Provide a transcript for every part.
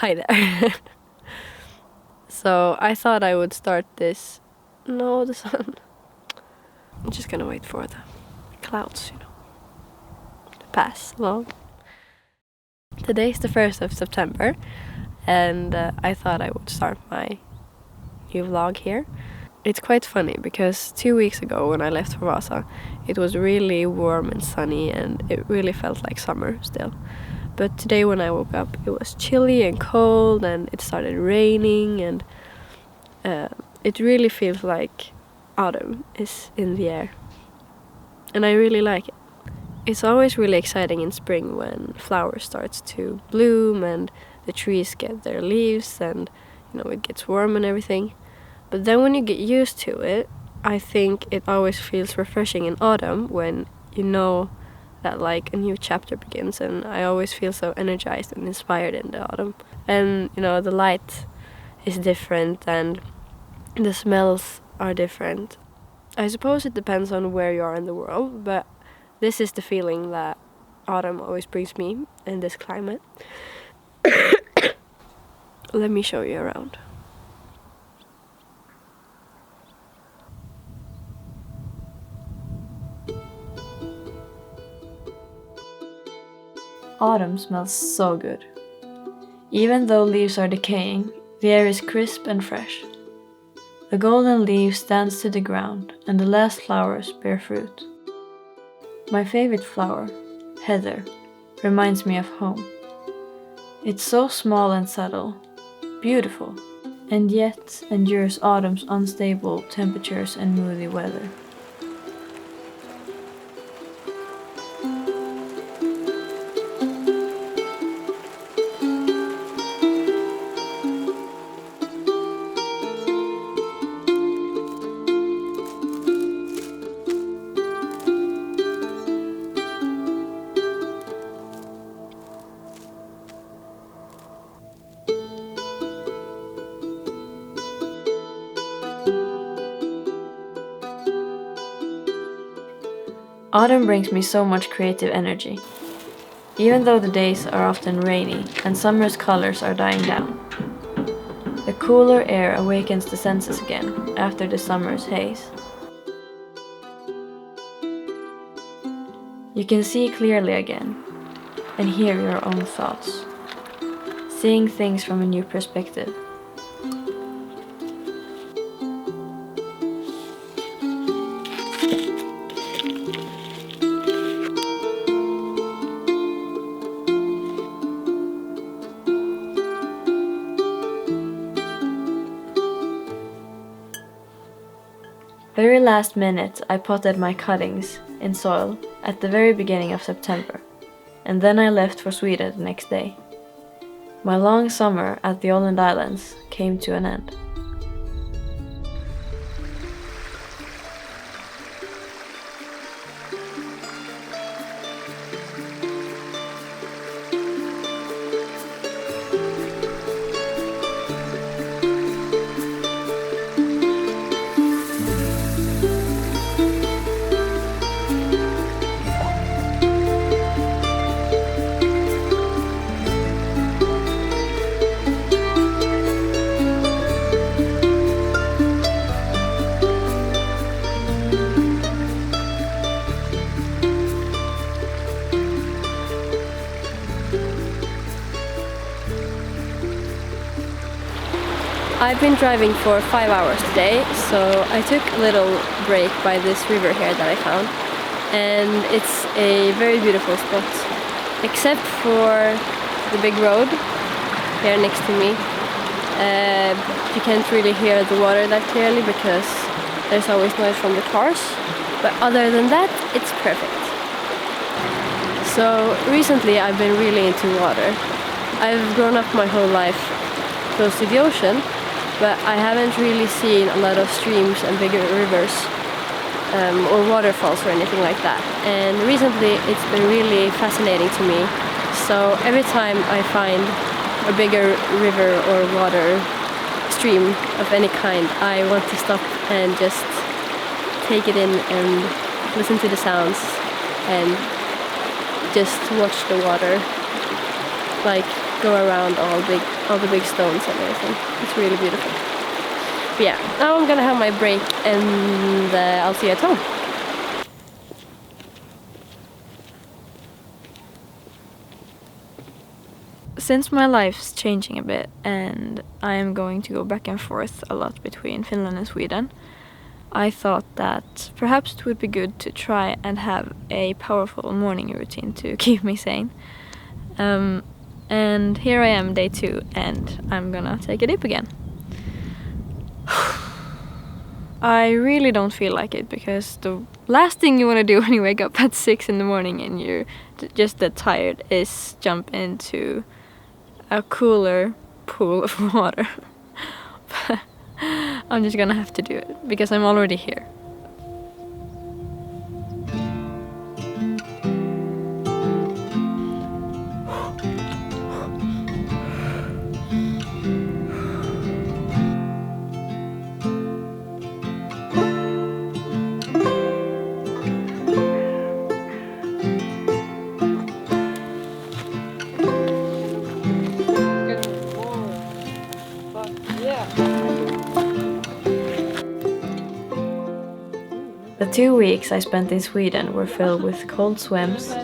Hi there. So I thought I would start this. No, the sun. I'm just gonna wait for the clouds, to pass along. Today's the 1st of September, and I thought I would start my new vlog here. It's quite funny because 2 weeks ago when I left for Vasa, it was really warm and sunny and it really felt like summer still. But today when I woke up, it was chilly and cold and it started raining, and it really feels like autumn is in the air. And I really like it. It's always really exciting in spring when flowers starts to bloom and the trees get their leaves and it gets warm and everything. But then when you get used to it, I think it always feels refreshing in autumn when you know that like a new chapter begins, and I always feel so energized and inspired in the autumn. And the light is different and the smells are different. I suppose it depends on where you are in the world, but this is the feeling that autumn always brings me in this climate. Let me show you around. Autumn smells so good. Even though leaves are decaying, the air is crisp and fresh. The golden leaves dance to the ground and the last flowers bear fruit. My favorite flower, heather, reminds me of home. It's so small and subtle, beautiful, and yet endures autumn's unstable temperatures and moody weather. Autumn brings me so much creative energy. Even though the days are often rainy and summer's colors are dying down, the cooler air awakens the senses again after the summer's haze. You can see clearly again and hear your own thoughts, seeing things from a new perspective. Very last minute, I potted my cuttings in soil at the very beginning of September, and then I left for Sweden the next day. My long summer at the Åland Islands came to an end. I've been driving for 5 hours today, so I took a little break by this river here that I found, and it's a very beautiful spot, except for the big road here next to me. You can't really hear the water that clearly because there's always noise from the cars, but other than that, it's perfect. So recently I've been really into water. I've grown up my whole life close to the ocean, but I haven't really seen a lot of streams and bigger rivers or waterfalls or anything like that. And recently it's been really fascinating to me. So every time I find a bigger river or water stream of any kind, I want to stop and just take it in and listen to the sounds and just watch the water like go around all the big stones and everything. It's really beautiful. But yeah, now I'm gonna have my break and I'll see you at home. Since my life's changing a bit and I am going to go back and forth a lot between Finland and Sweden, I thought that perhaps it would be good to try and have a powerful morning routine to keep me sane. And here I am, day 2, and I'm gonna take a dip again. I really don't feel like it, because the last thing you want to do when you wake up at 6 in the morning and you're just that tired is jump into a cooler pool of water. But I'm just gonna have to do it because I'm already here. The 2 weeks I spent in Sweden were filled with cold swims,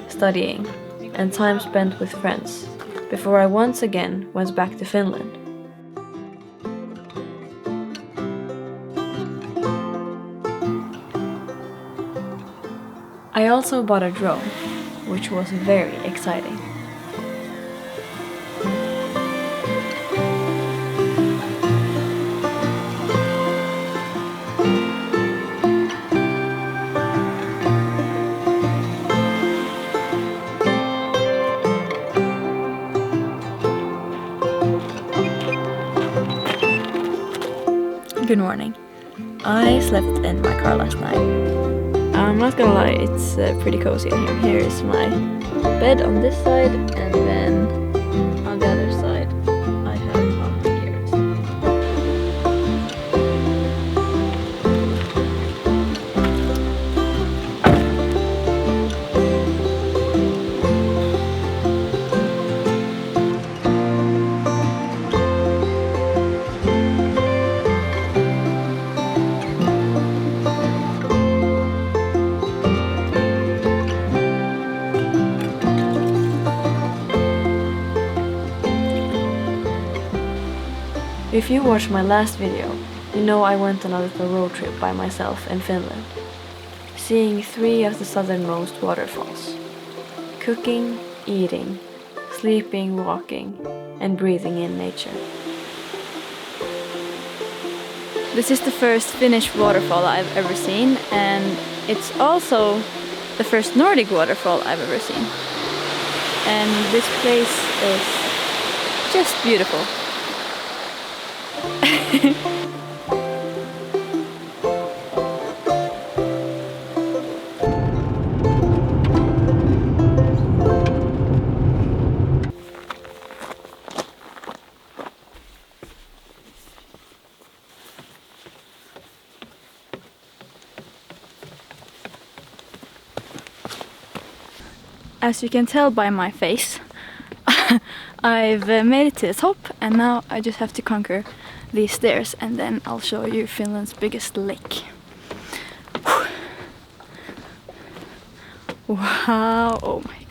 studying, and time spent with friends, before I once again went back to Finland. I also bought a drone, which was very exciting. Good morning. I slept in my car last night. I'm not gonna lie, it's pretty cozy in here. Here is my bed on this side, and then on the other side I have up here. If you watched my last video, you know I went on a little road trip by myself in Finland, seeing 3 of the southernmost waterfalls. Cooking, eating, sleeping, walking, and breathing in nature. This is the first Finnish waterfall I've ever seen, and it's also the first Nordic waterfall I've ever seen. And this place is just beautiful. As you can tell by my face, I've made it to the top, and now I just have to conquer these stairs, and then I'll show you Finland's biggest lake. Wow, oh my god.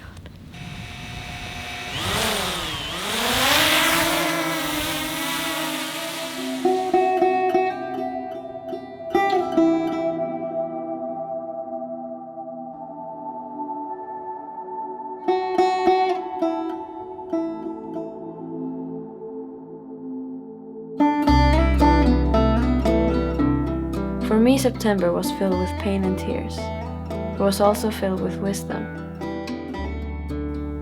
For me, September was filled with pain and tears. It was also filled with wisdom.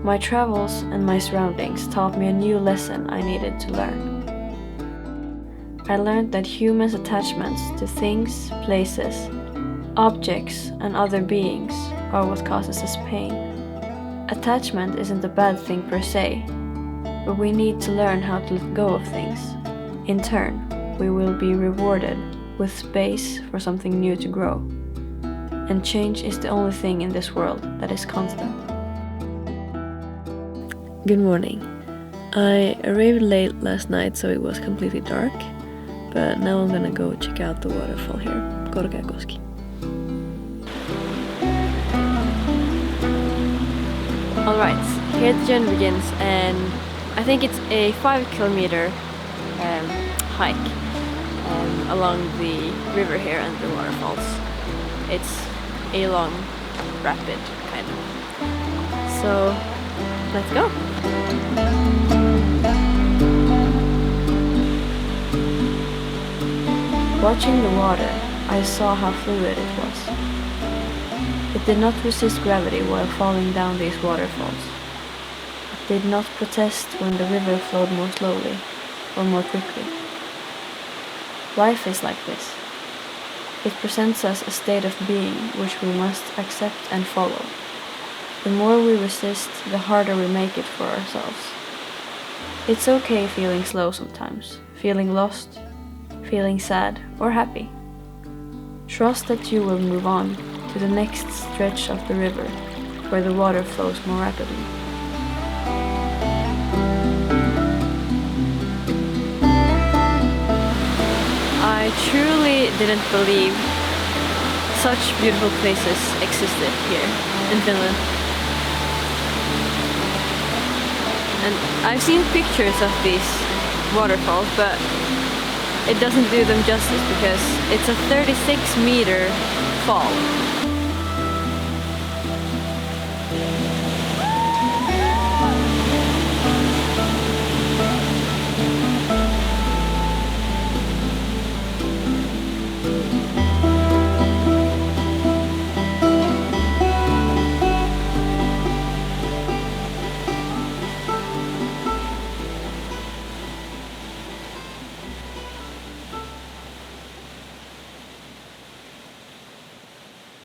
My travels and my surroundings taught me a new lesson I needed to learn. I learned that humans' attachments to things, places, objects, and other beings are what causes us pain. Attachment isn't a bad thing per se, but we need to learn how to let go of things. In turn, we will be rewarded with space for something new to grow. And change is the only thing in this world that is constant. Good morning. I arrived late last night, so it was completely dark, but now I'm gonna go check out the waterfall here, Korkeakoski. Alright, here the journey begins, and I think it's a 5-kilometer hike along the river here and the waterfalls. It's a long, rapid kind of. So, let's go! Watching the water, I saw how fluid it was. It did not resist gravity while falling down these waterfalls. It did not protest when the river flowed more slowly or more quickly. Life is like this. It presents us a state of being which we must accept and follow. The more we resist, the harder we make it for ourselves. It's okay feeling slow sometimes, feeling lost, feeling sad or happy. Trust that you will move on to the next stretch of the river where the water flows more rapidly. I truly didn't believe such beautiful places existed here in Finland. And I've seen pictures of these waterfalls, but it doesn't do them justice because it's a 36-meter fall.